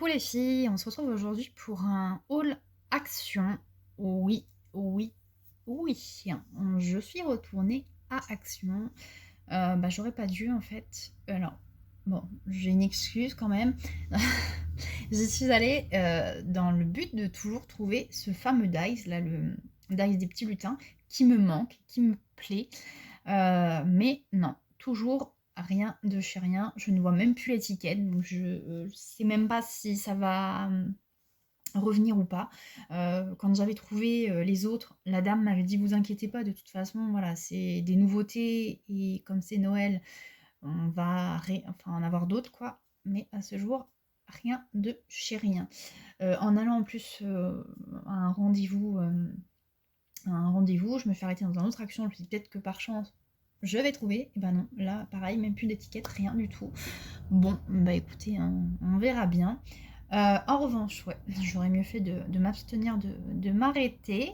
les filles, on se retrouve aujourd'hui pour un haul Action. Oui, oui, oui, je suis retournée à Action. J'aurais pas dû en fait. Alors, bon, j'ai une excuse quand même. J'y suis allée dans le but de toujours trouver ce fameux dice, là, le dice des petits lutins, qui me manque, qui me plaît. Mais non, toujours rien de chez rien. Je ne vois même plus l'étiquette, donc je sais même pas si ça va revenir ou pas. Quand j'avais trouvé les autres, la dame m'avait dit vous inquiétez pas, de toute façon, voilà, c'est des nouveautés et comme c'est Noël, on va enfin, en avoir d'autres quoi. Mais à ce jour, rien de chez rien. En allant en plus à un rendez-vous, je me fais arrêter dans une autre action, je me dis peut-être que par chance je vais trouver, et ben non, là pareil, même plus d'étiquette, rien du tout. Bon, bah écoutez, on verra bien. En revanche, ouais, j'aurais mieux fait de m'abstenir de m'arrêter.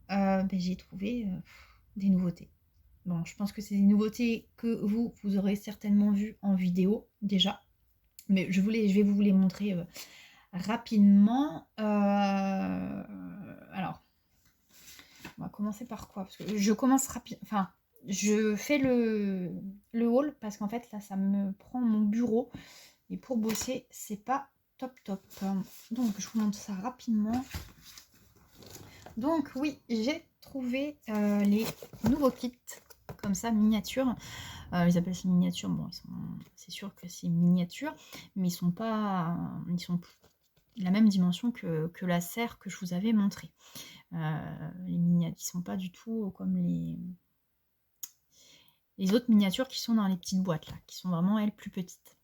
J'ai trouvé des nouveautés. Bon, je pense que c'est des nouveautés que vous aurez certainement vues en vidéo déjà. Mais je vais vous les montrer rapidement. Alors, on va commencer par quoi? Parce que je commence rapide. Enfin, je fais le haul parce qu'en fait, là, ça me prend mon bureau. Et pour bosser, c'est pas top top. Donc, je vous montre ça rapidement. Donc, oui, j'ai trouvé les nouveaux kits comme ça, miniatures. Ils appellent ça miniature. Bon, c'est sûr que c'est miniature, mais ils sont pas. Ils sont la même dimension que la serre que je vous avais montré. Les miniatures, ils sont pas du tout comme les autres miniatures qui sont dans les petites boîtes là, qui sont vraiment elles plus petites.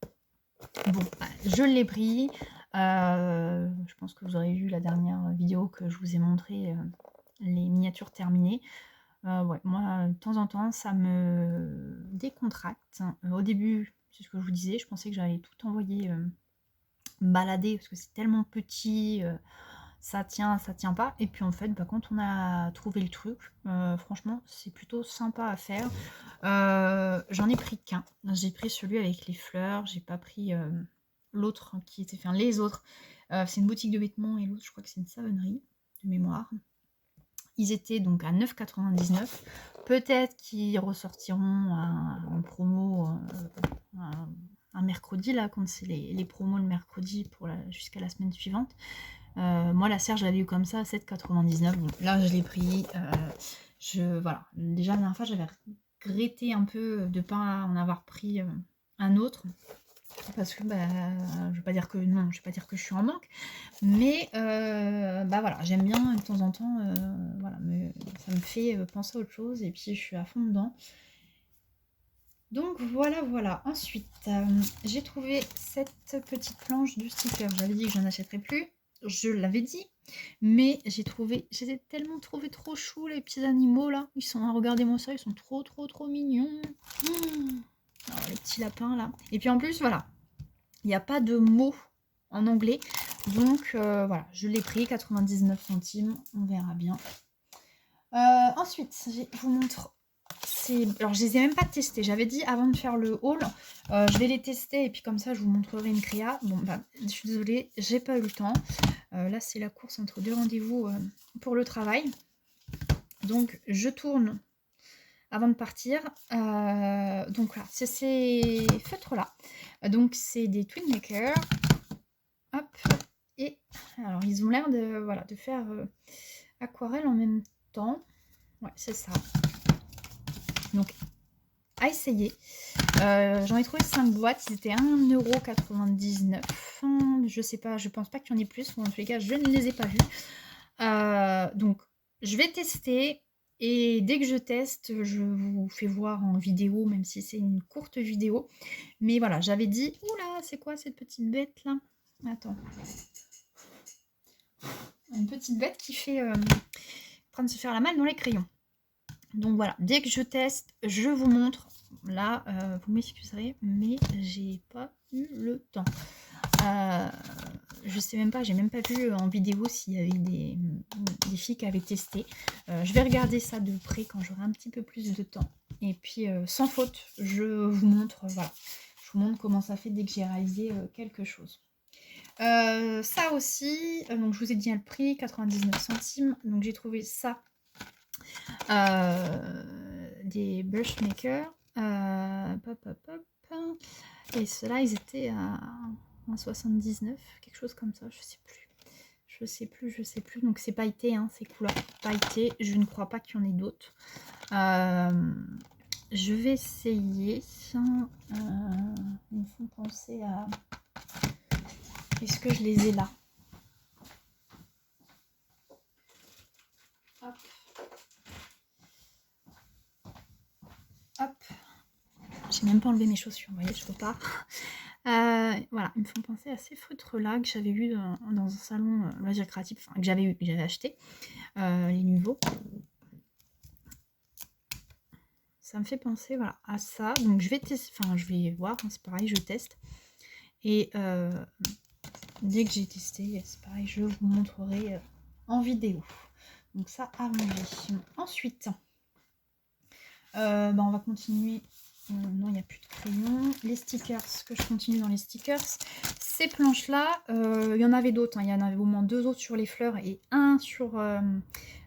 Bon, je l'ai pris. Je pense que vous aurez vu la dernière vidéo que je vous ai montré les miniatures terminées. Ouais, moi, de temps en temps, ça me décontracte. Au début, c'est ce que je vous disais, je pensais que j'allais tout envoyer balader parce que c'est tellement petit, ça tient pas. Et puis en fait, quand on a trouvé le truc, franchement, c'est plutôt sympa à faire. J'en ai pris qu'un. J'ai pris celui avec les fleurs, j'ai pas pris l'autre qui était, enfin les autres. C'est une boutique de vêtements et l'autre, je crois que c'est une savonnerie de mémoire. Ils étaient donc à 9,99 €. Peut-être qu'ils ressortiront en promo un mercredi, là, quand c'est les promos le mercredi jusqu'à la semaine suivante. Moi, la serre, je l'avais eu comme ça à 7,99 €. Bon, là, je l'ai pris. Voilà. Déjà, la dernière fois, j'avais regretté un peu de ne pas en avoir pris un autre. Parce que, je vais pas dire que non, je vais pas dire que je suis en manque. Mais, voilà, j'aime bien de temps en temps, voilà, ça me fait penser à autre chose. Et puis, je suis à fond dedans. Donc voilà. Ensuite, j'ai trouvé cette petite planche de sticker. J'avais dit que je n'en achèterais plus. Je l'avais dit. Mais j'ai tellement trouvé trop chou les petits animaux là. Regardez-moi ça, ils sont trop mignons. Alors, les petits lapins là. Et puis en plus, voilà, il n'y a pas de mots en anglais. Donc voilà, je l'ai pris, 99 centimes. On verra bien. Ensuite, je vous montre. Alors, je les ai même pas testés. J'avais dit avant de faire le haul, je vais les tester et puis comme ça, je vous montrerai une créa. Bon, je suis désolée, j'ai pas eu le temps. Là, c'est la course entre deux rendez-vous pour le travail. Donc, je tourne avant de partir. Donc, voilà, c'est ces feutres-là. Donc, c'est des Twinmaker. Hop. Et alors, ils ont l'air de faire aquarelle en même temps. Ouais, c'est ça. Donc, à essayer. J'en ai trouvé 5 boîtes, ils étaient 1,99 €. Je sais pas, je pense pas qu'il y en ait plus, ou en tous les cas, je ne les ai pas vus. Donc, je vais tester, et dès que je teste, je vous fais voir en vidéo, même si c'est une courte vidéo. Mais voilà, j'avais dit, oula, c'est quoi cette petite bête là? Attends. Une petite bête qui fait en train de se faire la malle dans les crayons. Donc voilà, dès que je teste, je vous montre. Là, vous m'excuserez, mais j'ai pas eu le temps. Je sais même pas, j'ai même pas vu en vidéo s'il y avait des filles qui avaient testé. Je vais regarder ça de près quand j'aurai un petit peu plus de temps. Et puis, sans faute, je vous montre, voilà. Je vous montre comment ça fait dès que j'ai réalisé quelque chose. Ça aussi, donc je vous ai dit le prix, 99 centimes. Donc j'ai trouvé ça, des brush makers. Hop, hop, hop. Et ceux-là, ils étaient à 1,79, quelque chose comme ça, je sais plus. Je sais plus. Donc c'est pailleté, hein, c'est couleur pailleté. Je ne crois pas qu'il y en ait d'autres. Je vais essayer. Ils me font penser à... Est-ce que je les ai là? Hop. Hop. J'ai même pas enlevé mes chaussures, vous voyez, je repars. Voilà, ils me font penser à ces feutres-là que j'avais eu dans un salon loisirs créatifs, enfin que j'avais acheté, les nouveaux. Ça me fait penser, voilà, à ça. Donc je vais tester, enfin je vais voir, hein, c'est pareil, je teste. Et dès que j'ai testé, c'est pareil, je vous montrerai en vidéo. Donc ça, allons-y. Ensuite, on va continuer. Non, il n'y a plus de crayons. Les stickers, que je continue dans les stickers. Ces planches-là, il y en avait d'autres. Hein. Il y en avait au moins 2 autres sur les fleurs et un sur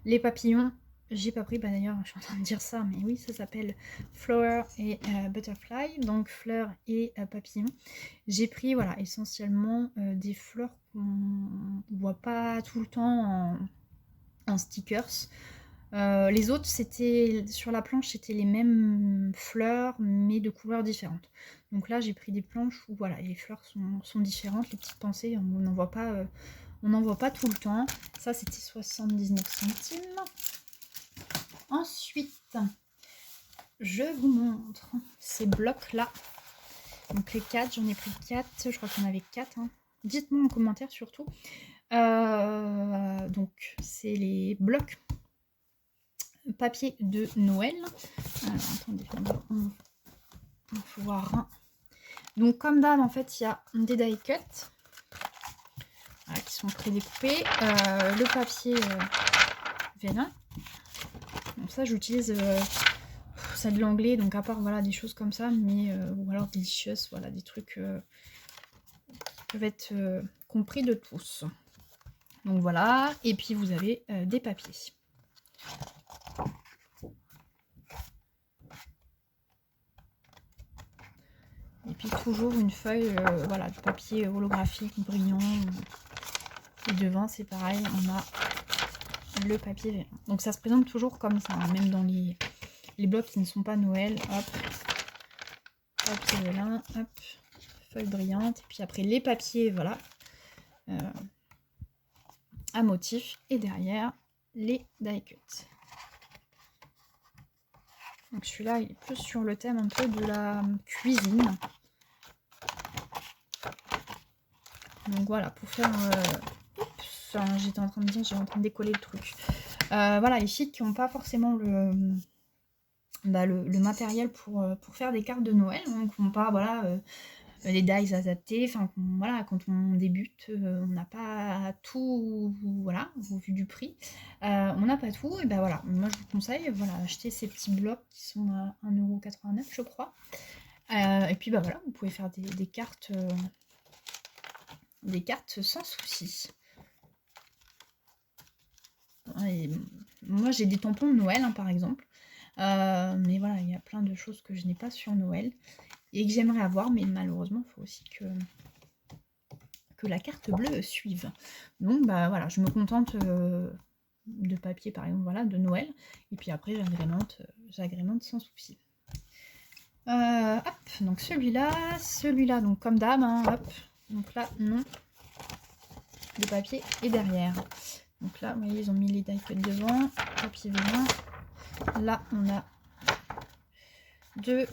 les papillons. J'ai pas pris, d'ailleurs, je suis en train de dire ça, mais oui, ça s'appelle Flower et Butterfly, donc fleurs et papillons. J'ai pris, voilà, essentiellement des fleurs qu'on voit pas tout le temps en stickers. Les autres, c'était sur la planche, c'était les mêmes fleurs, mais de couleurs différentes. Donc là, j'ai pris des planches où voilà, les fleurs sont différentes, les petites pensées, on n'en voit pas tout le temps. Ça, c'était 79 centimes. Ensuite, je vous montre ces blocs-là. Donc les 4, j'en ai pris 4, je crois qu'il y en avait 4. Hein. Dites-moi en commentaire surtout. Donc, c'est les blocs papier de Noël. Alors, attendez, on va voir un. Donc, comme d'hab, en fait, il y a des die cuts qui sont prédécoupés. Le papier vélin. Donc, ça, j'utilise ça de l'anglais, donc à part voilà, des choses comme ça, mais ou alors delicious, voilà, des trucs qui peuvent être compris de tous. Donc voilà, et puis vous avez des papiers. Et puis toujours une feuille voilà, de papier holographique, brillant. Et devant, c'est pareil, on a le papier vélin. Donc ça se présente toujours comme ça, hein, même dans les blocs qui ne sont pas Noël. Hop, papier vélin, hop, feuille brillante. Et puis après les papiers, voilà, à motif. Et derrière, les die cuts. Donc celui-là, il est plus sur le thème un peu de la cuisine. Donc voilà, pour faire... Oups, j'étais en train de dire, j'étais en train de décoller le truc. Voilà, les filles qui n'ont pas forcément le matériel pour faire des cartes de Noël, hein, qui n'ont pas voilà, les dies adaptés, enfin voilà, quand on débute, on n'a pas tout, voilà, au vu du prix, on n'a pas tout, et ben voilà, moi je vous conseille, voilà, acheter ces petits blocs qui sont à 1,89 € je crois, et puis bah voilà, vous pouvez faire des cartes sans souci. Et moi j'ai des tampons de Noël, hein, par exemple, mais voilà, il y a plein de choses que je n'ai pas sur Noël et que j'aimerais avoir, mais malheureusement il faut aussi que la carte bleue suive. Donc bah voilà, je me contente de papier par exemple, voilà, de Noël, et puis après j'agrémente sans souci. Hop, donc celui-là, donc comme d'hab, hein, hop, donc là non, le papier est derrière. Donc là, vous voyez, ils ont mis les die cuts devant, papier vélin. Là, on a de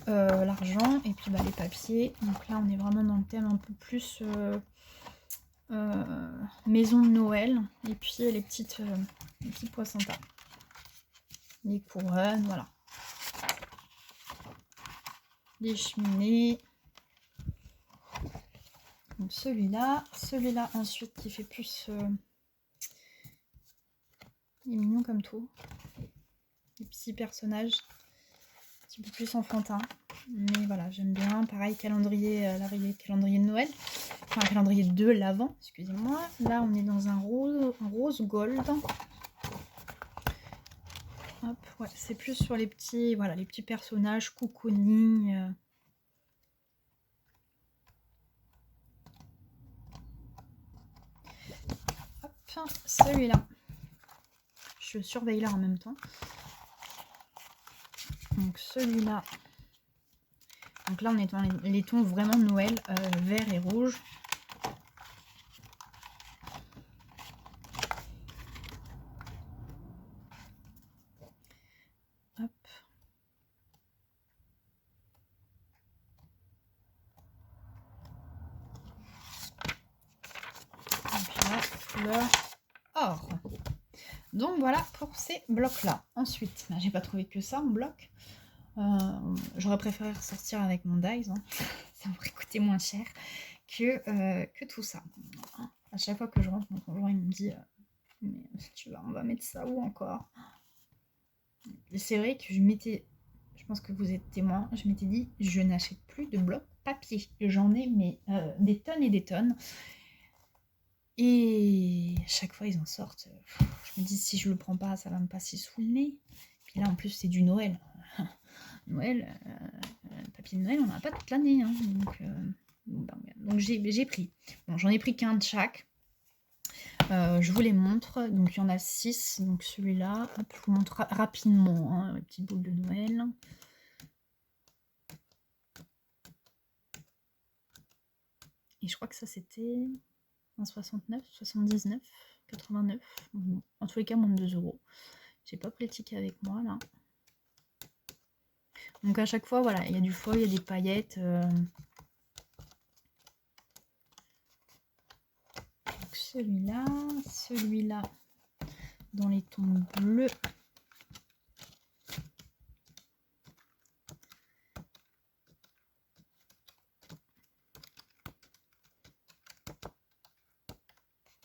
l'argent et puis bah, les papiers. Donc là, on est vraiment dans le thème un peu plus maison de Noël. Et puis les petits poissons-tas. Les couronnes, voilà. Les cheminées. Donc celui-là ensuite qui fait plus... il est mignon comme tout. Les petits personnages. Un petit peu plus enfantin. Mais voilà, j'aime bien. Pareil, calendrier, l'arrivée calendrier de Noël. enfin un calendrier de l'Avent, excusez-moi. Là, on est dans un rose gold. Hop, ouais, c'est plus sur les petits, voilà, les petits personnages, cocooning. Hop, celui-là. Je surveille là en même temps. Donc celui-là. Donc là, on est dans les tons vraiment Noël, vert et rouge. Hop. Donc là, couleur or. Donc voilà pour ces blocs-là. Ensuite, ben, j'ai pas trouvé que ça en bloc. J'aurais préféré ressortir avec mon dies, hein. Ça m'aurait coûté moins cher que tout ça. À chaque fois que je rentre, mon conjoint il me dit mais on va mettre ça où encore? C'est vrai que je pense que vous êtes témoin, je m'étais dit je n'achète plus de blocs papier. J'en ai mais des tonnes et des tonnes. Et à chaque fois ils en sortent. Je me dis si je le prends pas, ça va me passer sous le nez. Puis là en plus c'est du Noël. Noël, papier de Noël, on n'en a pas toute l'année. Hein, donc j'ai pris. Bon, j'en ai pris qu'un de chaque. Je vous les montre. Donc il y en a 6. Donc celui-là, je vous montre rapidement. Hein, les petites boules de Noël. Et je crois que ça c'était 1,69, 79, 89. En tous les cas, moins de 2 €. J'ai pas pris le ticket avec moi là. Donc à chaque fois, voilà, il y a du foil, il y a des paillettes. Celui-là, dans les tons bleus.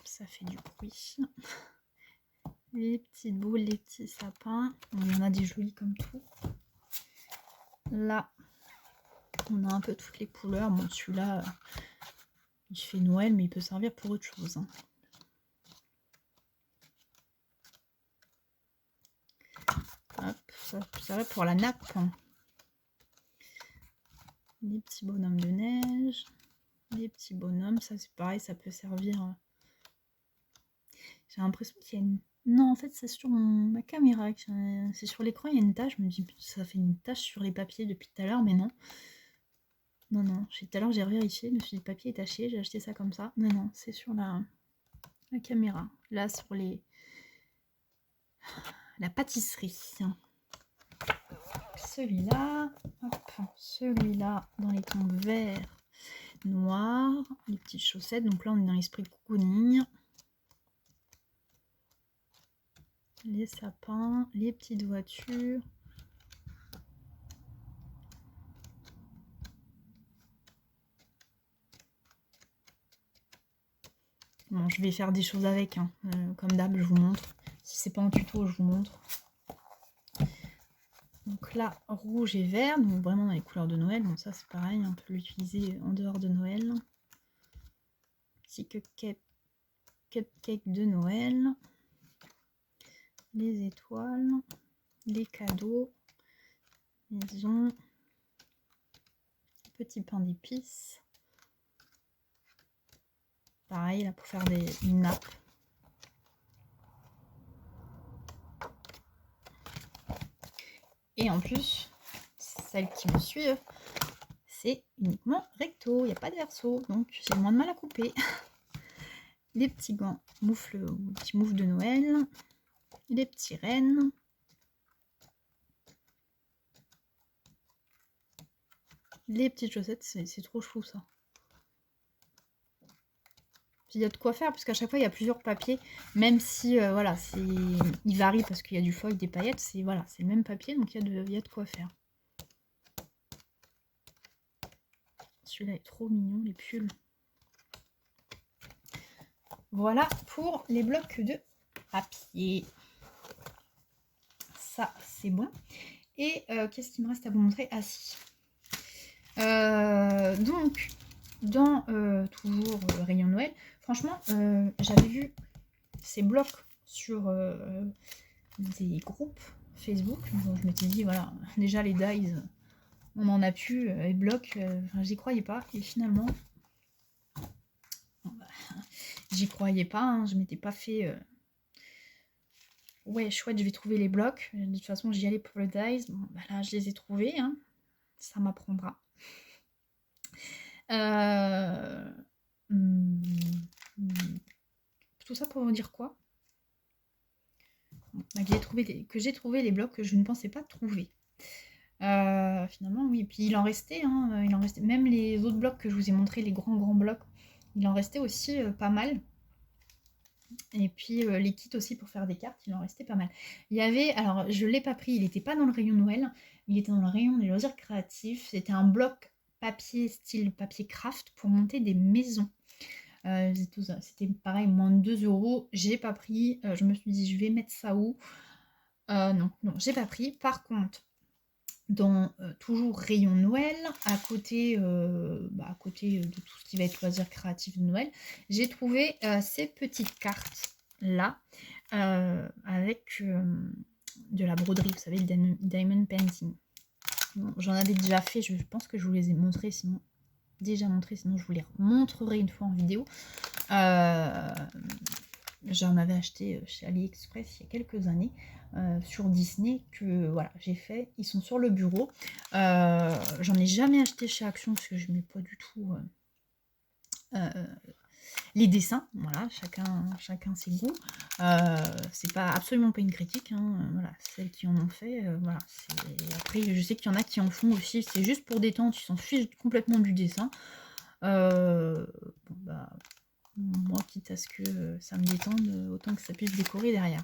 Ça fait du bruit. Les petites boules, les petits sapins. Il y en a des jolis comme tout. Là, on a un peu toutes les couleurs. Bon, celui-là, il fait Noël, mais il peut servir pour autre chose. Hein. Hop, ça va pour la nappe. Hein. Les petits bonhommes de neige. Les petits bonhommes, ça c'est pareil, ça peut servir. J'ai l'impression qu'il y a une... Non, en fait, c'est sur ma caméra. C'est sur l'écran, il y a une tache. Je me dis, ça fait une tache sur les papiers depuis tout à l'heure, mais non. Non. Tout à l'heure, j'ai vérifié. Je me suis dit, le papier est taché. J'ai acheté ça comme ça. Non, c'est sur la caméra. Là, sur la pâtisserie. Celui-là. Celui-là, dans les tons verts, noirs. Les petites chaussettes. Donc là, on est dans l'esprit cocooning. Les sapins, les petites voitures. Bon, je vais faire des choses avec, hein. Comme d'hab, je vous montre. Si c'est pas en tuto, je vous montre. Donc là, rouge et vert, donc vraiment dans les couleurs de Noël. Donc ça, c'est pareil, on peut l'utiliser en dehors de Noël. Petit cupcake de Noël. Les étoiles, les cadeaux, maison, petit pain d'épices. Pareil, là, pour faire une nappe. Et en plus, celles qui me suivent, c'est uniquement recto, il n'y a pas de verso, donc j'ai moins de mal à couper. Les petits gants moufles, petits moufles de Noël, les petits rennes, les petites chaussettes, c'est trop chou ça. Il y a de quoi faire, parce qu'à chaque fois il y a plusieurs papiers, même si voilà, il varie parce qu'il y a du foil, des paillettes, c'est voilà, le même papier, donc il y a de quoi faire. Celui-là est trop mignon, les pulls. Voilà pour les blocs de papier. Ça, c'est bon. Et qu'est-ce qu'il me reste à vous montrer? Ah si. Donc, dans toujours le rayon Noël. Franchement, j'avais vu ces blocs sur des groupes Facebook. Donc je m'étais dit, voilà, déjà les dies, on en a pu, les blocs, j'y croyais pas. Et finalement, bon, bah, j'y croyais pas, hein, je m'étais pas fait... Ouais, chouette, je vais trouver les blocs. De toute façon, j'y allais pour le dies. Bon, bah là, je les ai trouvés, hein. Ça m'apprendra. Hmm, Tout ça pour vous dire quoi? Bah, que j'ai trouvé les blocs que je ne pensais pas trouver. Finalement, oui. Et puis il en restait, hein, il en restait. Même les autres blocs que je vous ai montrés, les grands blocs, il en restait aussi pas mal. Et puis les kits aussi pour faire des cartes, il en restait pas mal. Il y avait, alors je ne l'ai pas pris, il n'était pas dans le rayon Noël, il était dans le rayon des loisirs créatifs. C'était un bloc papier, style papier craft pour monter des maisons. C'était pareil, moins de 2 €. J'ai pas pris, je me suis dit, je vais mettre ça où? Non, j'ai pas pris. Par contre, dans toujours rayon Noël, à côté de tout ce qui va être loisirs créatifs de Noël, j'ai trouvé ces petites cartes là avec de la broderie, vous savez, le diamond painting. Bon, j'en avais déjà fait, je pense que je vous les ai montrés, sinon je vous les montrerai une fois en vidéo. J'en avais acheté chez AliExpress il y a quelques années sur Disney que voilà, j'ai fait. Ils sont sur le bureau. J'en ai jamais acheté chez Action parce que je mets pas du tout les dessins. Voilà, chacun ses goûts. C'est pas absolument pas une critique. Hein, voilà, celles qui en ont fait, voilà. Après, je sais qu'il y en a qui en font aussi. C'est juste pour détente. Ils s'en fichent complètement du dessin. Bon, bah, moi, quitte à ce que ça me détende, autant que ça puisse décorer derrière.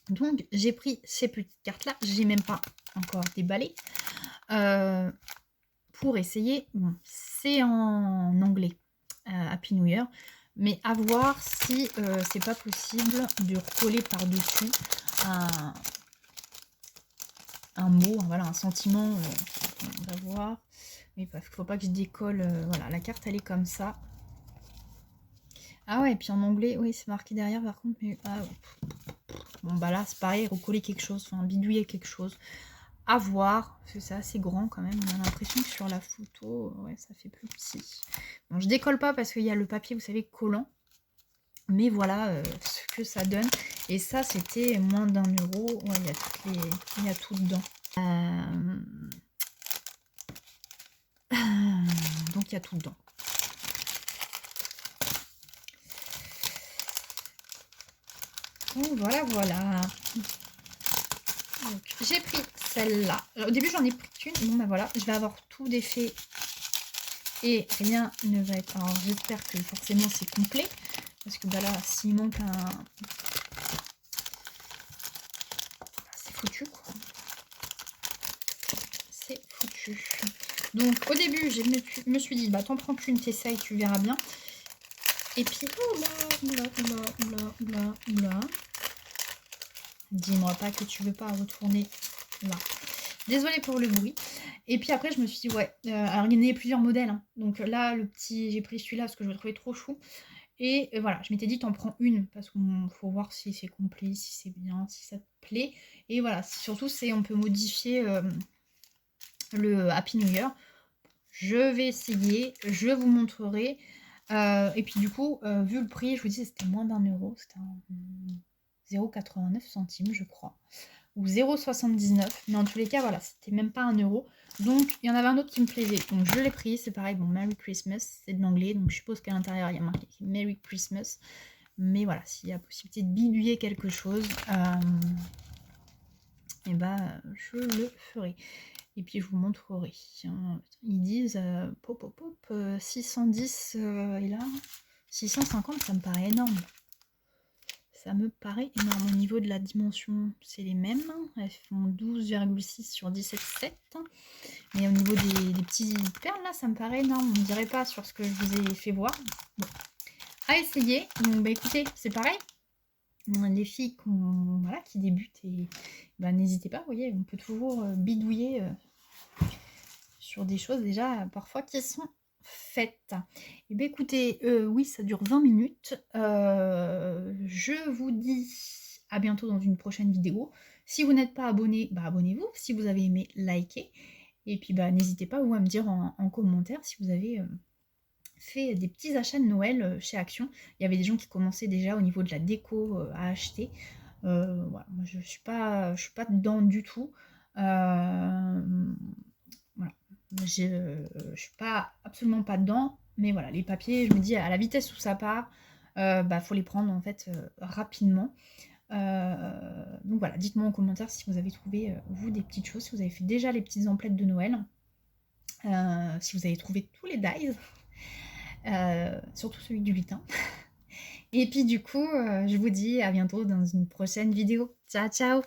Donc, j'ai pris ces petites cartes-là, j'ai même pas encore déballé, pour essayer. Bon, c'est en anglais, Happy New Year, mais à voir si c'est pas possible de recoller par-dessus un mot, voilà, un sentiment. On va voir. Oui, parce qu'il faut pas que je décolle. Voilà, la carte, elle est comme ça. Ah ouais, et puis en anglais, oui, c'est marqué derrière par contre, mais bon bah là c'est pareil, recoller quelque chose, enfin bidouiller quelque chose. À voir, parce que c'est assez grand quand même, on a l'impression que sur la photo, ouais, ça fait plus petit. Bon, je décolle pas parce qu'il y a le papier, vous savez, collant. Mais voilà ce que ça donne. Et ça, c'était moins d'1 €. Ouais, il y a tout dedans. Donc il y a tout dedans. Donc voilà. J'ai pris celle-là. Au début, j'en ai pris qu'une. Bon, ben voilà, je vais avoir tout défait et rien ne va être. Alors, j'espère que forcément c'est complet. Parce que bah là, s'il manque un. C'est foutu, quoi. C'est foutu. Donc, au début, je me suis dit, bah, t'en prends qu'une, t'essayes, tu verras bien. Et puis, oula. Dis-moi pas que tu veux pas retourner là. Désolée pour le bruit. Et puis après, je me suis dit, ouais. Alors, il y en avait plusieurs modèles. Hein. Donc là, j'ai pris celui-là parce que je le trouvais trop chou. Et voilà, je m'étais dit, t'en prends une parce qu'il faut voir si c'est complet, si c'est bien, si ça te plaît. Et voilà, surtout, on peut modifier le Happy New Year. Je vais essayer, je vous montrerai. Et puis du coup, vu le prix, je vous dis, c'était moins d'1 €. C'était 0,89 centimes, je crois. Ou 0,79. Mais en tous les cas, voilà, c'était même pas 1 €. Donc, il y en avait un autre qui me plaisait. Donc, je l'ai pris. C'est pareil, bon, Merry Christmas, c'est de l'anglais. Donc, je suppose qu'à l'intérieur, il y a marqué Merry Christmas. Mais voilà, s'il y a possibilité de bidouiller quelque chose, et bah, je le ferai. Et puis, je vous montrerai. Ils disent, 610, et là, 650, ça me paraît énorme. Ça me paraît énorme. Au niveau de la dimension, c'est les mêmes. Elles font 12,6 sur 17,7. Mais au niveau des petits perles, là, ça me paraît énorme. On ne dirait pas sur ce que je vous ai fait voir. Bon. À essayer. Donc, bah, écoutez, c'est pareil. Les filles qui débutent, et bah, n'hésitez pas. Vous voyez, on peut toujours bidouiller sur des choses déjà parfois qui sont faites. Et bien écoutez, oui, ça dure 20 minutes. Je vous dis à bientôt dans une prochaine vidéo. Si vous n'êtes pas abonné, bah abonnez-vous. Si vous avez aimé, likez. Et puis bah n'hésitez pas vous à me dire en commentaire si vous avez fait des petits achats de Noël chez Action. Il y avait des gens qui commençaient déjà au niveau de la déco à acheter. Voilà, moi je suis pas dedans du tout. Voilà. Je suis pas absolument pas dedans, mais voilà, les papiers, je me dis à la vitesse où ça part, bah faut les prendre en fait rapidement. Donc voilà, dites-moi en commentaire si vous avez trouvé vous des petites choses, si vous avez fait déjà les petites emplettes de Noël, si vous avez trouvé tous les dies, surtout celui du lutin. Et puis du coup, je vous dis à bientôt dans une prochaine vidéo. Ciao ciao!